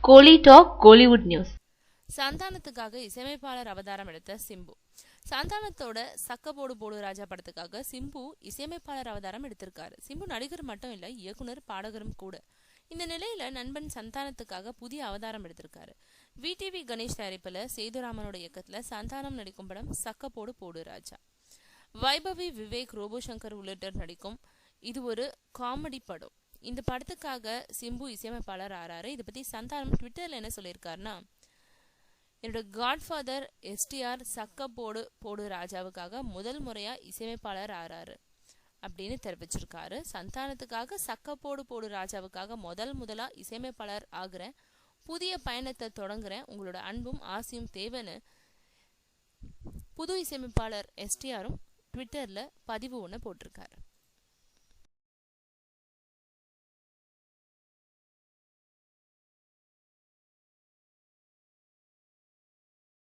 கோலி talk Kollywood news. சந்தானத்துக்காக இசையமைப்பாளர் அவதாரம் எடுத்த சிம்பு. சந்தானத்தோட சக்கப்போடு போடு ராஜா படத்துக்காக சிம்பு இசையமைப்பாளர் அவதாரம் எடுத்திருக்காரு. சிம்பு நடிகர் மட்டும் இல்ல, இயக்குனர், பாடகரும் கூட. இந்த நிலையில நண்பன் சந்தானத்துக்காக புதிய அவதாரம் எடுத்திருக்காரு. விடிவி கணேஷ் தயாரிப்புல சேதுராமனோட இயக்கத்துல சந்தானம் நடிக்கும் படம் சக்கப்போடு போடு ராஜா. வைபவி, விவேக், ரோபோ சங்கர் உள்ளிட்டோர் நடிக்கும் இது ஒரு காமெடி படம். இந்த படத்துக்காக சிம்பு இசையமைப்பாளர் ஆறாரு. இதை பத்தி சந்தானம் ட்விட்டர்ல என்ன சொல்லியிருக்காருன்னா, என்னோட காட்ஃபாதர் எஸ்டிஆர் சக்கப்போடு போடு ராஜாவுக்காக முதல் முறையா இசையமைப்பாளர் ஆறாரு அப்படின்னு தெரிவிச்சிருக்காரு. சந்தானத்துக்காக சக்கப்போடு போடு ராஜாவுக்காக முதலா இசையமைப்பாளர் ஆகுறேன், புதிய பயணத்தை தொடங்குறேன், உங்களோட அன்பும் ஆசையும் தேவைன்னு புது இசையமைப்பாளர் எஸ்டிஆரும் ட்விட்டர்ல பதிவு ஒன்று போட்டிருக்காரு.